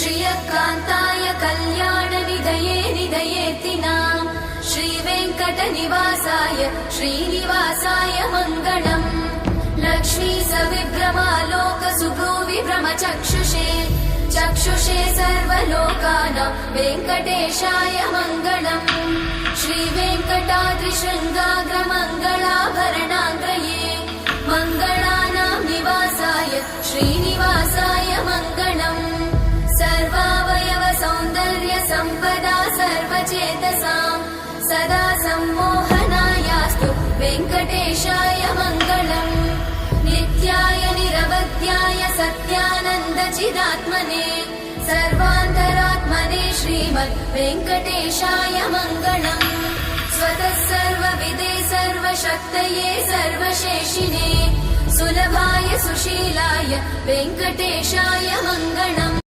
श्रियकान्ताय कल्याणनिधये निधयेतिनाम् श्रीवेङ्कटनिवासाय श्रीनिवासाय मङ्गलम्। लक्ष्मी सविभ्रमालोकसुभ्रूविभ्रमचक्षुषे चक्षुषे सर्वलोकानां वेङ्कटेशाय मङ्गलम्। श्रीवेङ्कटाद्रिशृङ्गाग्रमङ्गलाभरणाङ्गये मङ्गलानां निवासाय श्रीनिवासाय मङ्गलम्। सर्वावयव सौन्दर्य सम्पदा सर्वचेतसां सदा सम्मोहनायास्तु वेङ्कटेशाय मङ्गलम्। नित्याय निरवध्याय सत्यानन्दचिदात्मने सर्वान्तरात्मने श्रीमद् वेङ्कटेशाय मङ्गलम्। स्वतः सर्वविदे सर्वशक्तये सर्वशेषिने सुलभाय सुशीलाय वेङ्कटेशाय मङ्गलम्।